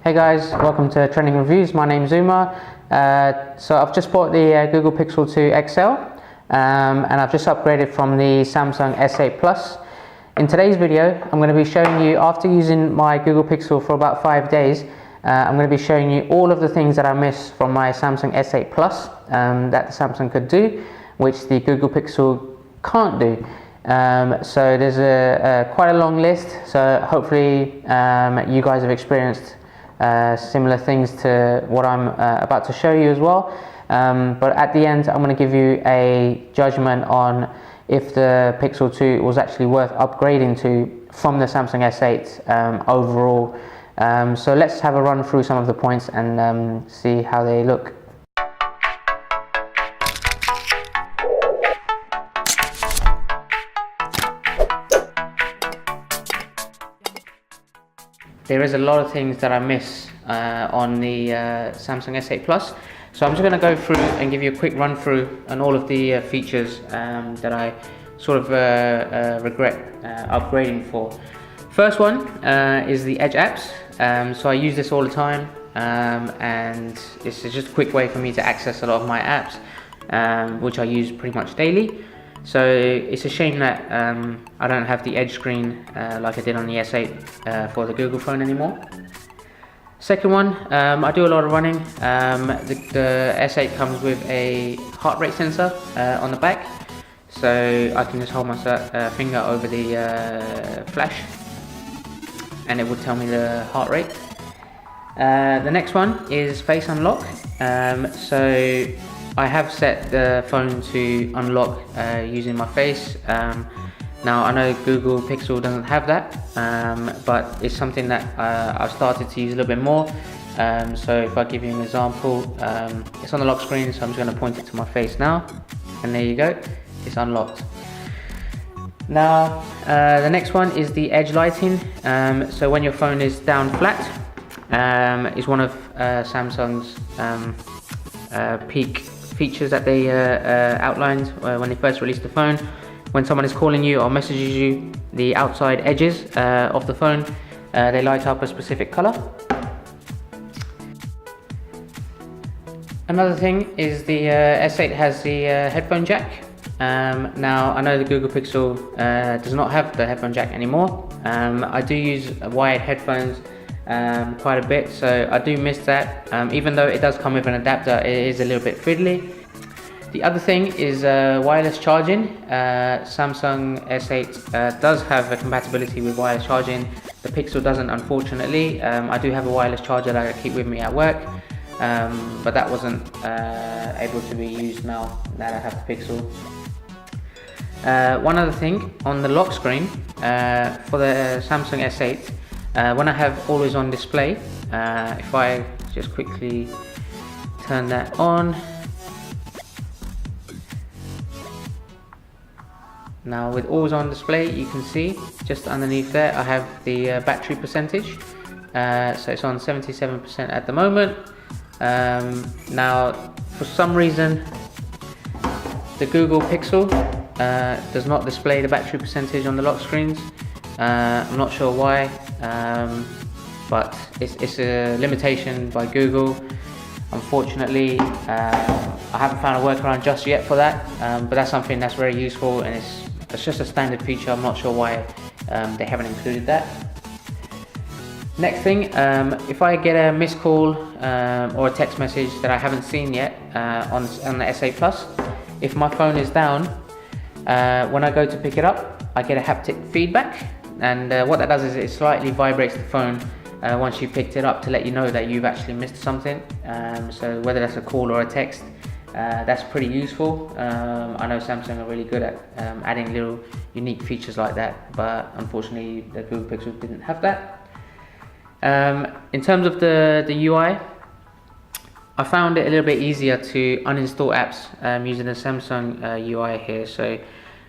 Hey guys, welcome to Trending Reviews. My name's Umar. So I've just bought the Google Pixel 2 XL and I've just upgraded from the Samsung S8 Plus. In today's video, I'm going to be showing you, after using my Google Pixel for about 5 days, I'm going to be showing you all of the things that I miss from my Samsung S8 Plus that the Samsung could do, which the Google Pixel can't do. So there's quite a long list, so hopefully you guys have experienced similar things to what I'm about to show you as well. But at the end, I'm going to give you a judgment on if the Pixel 2 was actually worth upgrading to from the Samsung S8 overall. So let's have a run through some of the points and see how they look. There is a lot of things that I miss on the Samsung S8 Plus, so I'm just going to go through and give you a quick run through on all of the features that I sort of regret upgrading for. First one is the Edge apps. So I use this all the time, and this is just a quick way for me to access a lot of my apps, which I use pretty much daily. So it's a shame that I don't have the Edge screen like I did on the S8 for the Google phone anymore. Second one, I do a lot of running. The S8 comes with a heart rate sensor on the back, so I can just hold my finger over the flash and it will tell me the heart rate. The next one is Face Unlock. So I have set the phone to unlock using my face. Now I know Google Pixel doesn't have that, but it's something that I've started to use a little bit more. So if I give you an example, it's on the lock screen, so I'm just going to point it to my face now, and there you go, it's unlocked. Now the next one is the Edge lighting. So when your phone is down flat, is one of Samsung's peak features that they outlined when they first released the phone. When someone is calling you or messages you, the outside edges of the phone, they light up a specific color. Another thing is the S8 has the headphone jack. Now I know the Google Pixel does not have the headphone jack anymore. I do use wired headphones quite a bit, so I do miss that. Even though it does come with an adapter, it is a little bit fiddly. The other thing is wireless charging. Samsung S8 does have a compatibility with wireless charging. The Pixel doesn't, unfortunately. I do have a wireless charger that I keep with me at work, but that wasn't able to be used now that I have the Pixel. One other thing, on the lock screen for the Samsung S8, when I have always on display, if I just quickly turn that on, now with always on display, you can see just underneath there I have the battery percentage. So it's on 77% at the moment. Now for some reason the Google Pixel does not display the battery percentage on the lock screens. I'm not sure why, but it's a limitation by Google. Unfortunately, I haven't found a workaround just yet for that, but that's something that's very useful, and it's just a standard feature. I'm not sure why they haven't included that. Next thing, if I get a missed call or a text message that I haven't seen yet on the S8 Plus, if my phone is down, when I go to pick it up, I get a haptic feedback, and what that does is it slightly vibrates the phone once you picked it up to let you know that you've actually missed something. So whether that's a call or a text, that's pretty useful. I know Samsung are really good at adding little unique features like that, but unfortunately the Google Pixel didn't have that. In terms of the UI, I found it a little bit easier to uninstall apps using the Samsung UI here. So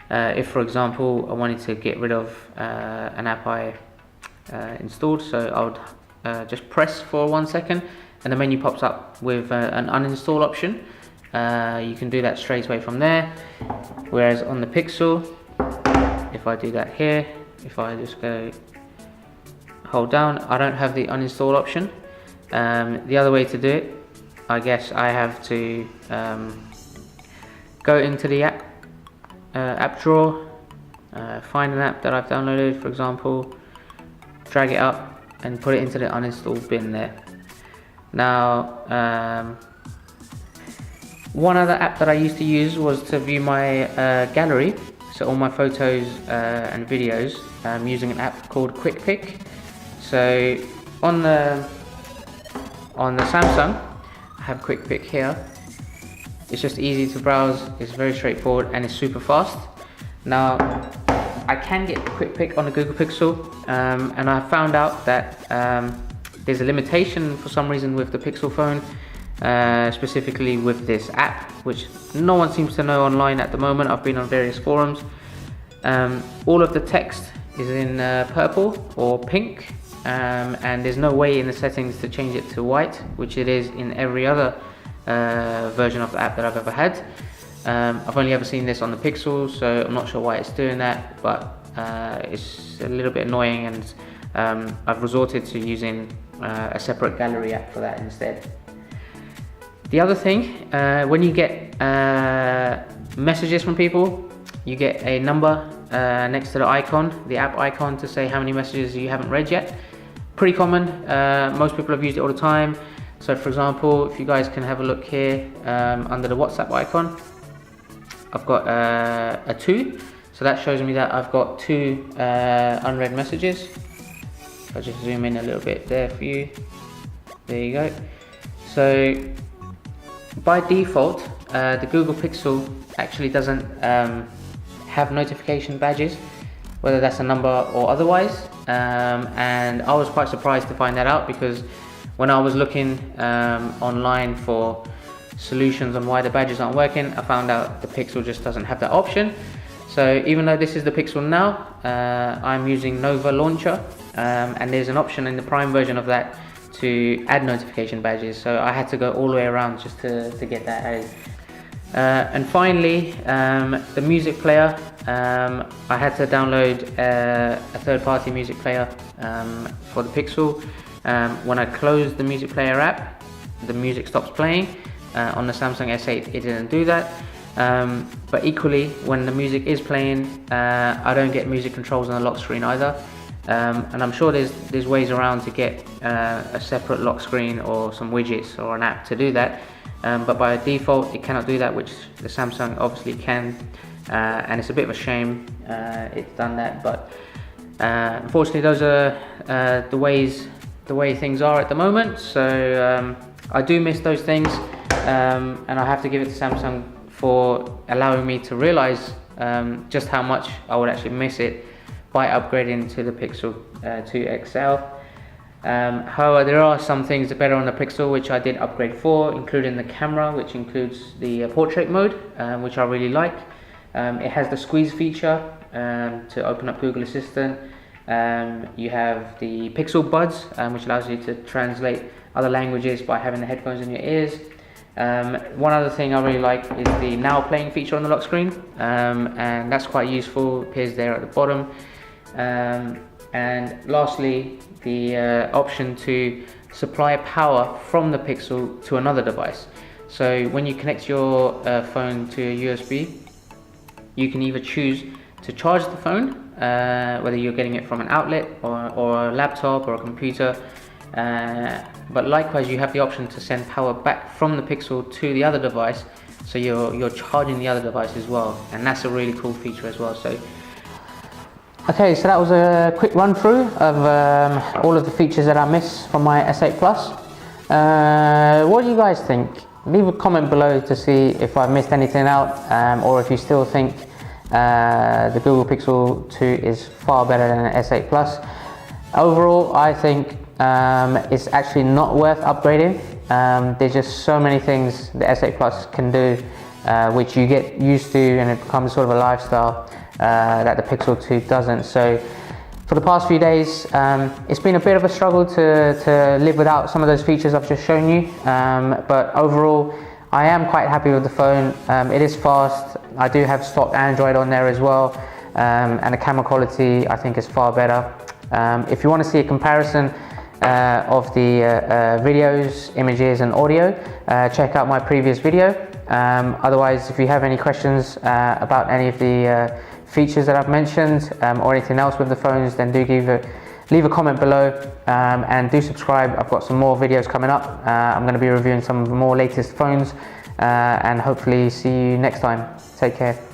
if, for example, I wanted to get rid of an app I installed, so I would just press for 1 second and the menu pops up with an uninstall option. You can do that straight away from there, whereas on the Pixel, if I do that here, if I just go hold down, I don't have the uninstall option. The other way to do it, I guess I have to go into the app drawer, find an app that I've downloaded, for example, drag it up and put it into the uninstall bin there. Now, one other app that I used to use was to view my gallery, so all my photos and videos, using an app called QuickPic. So on the Samsung, I have QuickPic here. It's just easy to browse, it's very straightforward, and it's super fast. Now, I can get QuickPic on the Google Pixel, and I found out that there's a limitation for some reason with the Pixel phone, specifically with this app, which no one seems to know online at the moment. I've been on various forums. All of the text is in purple or pink, and there's no way in the settings to change it to white, which it is in every other version of the app that I've ever had. I've only ever seen this on the Pixel, so I'm not sure why it's doing that, but it's a little bit annoying, and I've resorted to using a separate gallery app for that instead. The other thing, when you get messages from people, you get a number next to the icon, the app icon, to say how many messages you haven't read yet. Pretty common, most people have used it all the time. So for example, if you guys can have a look here, under the WhatsApp icon, I've got a 2, so that shows me that I've got 2 unread messages. I'll just zoom in a little bit there for you. There you go. So by default, the Google Pixel actually doesn't have notification badges, whether that's a number or otherwise, and I was quite surprised to find that out, because when I was looking online for solutions on why the badges aren't working, I found out the Pixel just doesn't have that option. So even though this is the Pixel now, I'm using Nova Launcher, and there's an option in the Prime version of that to add notification badges, so I had to go all the way around just to get that added. And finally, the music player, I had to download a third-party music player for the Pixel. When I closed the music player app, the music stops playing. On the Samsung S8 it didn't do that, but equally when the music is playing, I don't get music controls on the lock screen either. And I'm sure there's ways around to get a separate lock screen or some widgets or an app to do that, but by default it cannot do that, which the Samsung obviously can, and it's a bit of a shame it's done that, but unfortunately those are the way things are at the moment. So I do miss those things, and I have to give it to Samsung for allowing me to realize just how much I would actually miss it by upgrading to the Pixel 2 XL. However, there are some things that are better on the Pixel which I did upgrade for, including the camera, which includes the portrait mode, which I really like. It has the squeeze feature to open up Google Assistant. You have the Pixel Buds, which allows you to translate other languages by having the headphones in your ears. One other thing I really like is the Now Playing feature on the lock screen, and that's quite useful. It appears there at the bottom. And lastly, the option to supply power from the Pixel to another device. So when you connect your phone to a USB, you can either choose to charge the phone, whether you're getting it from an outlet or a laptop or a computer, but likewise you have the option to send power back from the Pixel to the other device, so you're charging the other device as well, and that's a really cool feature as well. So okay, so that was a quick run through of all of the features that I miss from my S8 Plus. What do you guys think? Leave a comment below to see if I've missed anything out, or if you still think the Google Pixel 2 is far better than an S8 Plus. Overall, I think it's actually not worth upgrading. There's just so many things the S8 Plus can do, which you get used to, and it becomes sort of a lifestyle that the Pixel 2 doesn't. So for the past few days, it's been a bit of a struggle to live without some of those features I've just shown you, but overall I am quite happy with the phone. It is fast. I do have stock Android on there as well, and the camera quality I think is far better. If you want to see a comparison, of the videos, images and audio, check out my previous video. Otherwise, if you have any questions about any of the features that I've mentioned or anything else with the phones, then do leave a comment below, and do subscribe. I've got some more videos coming up. I'm going to be reviewing some of the more latest phones, and hopefully see you next time. Take care.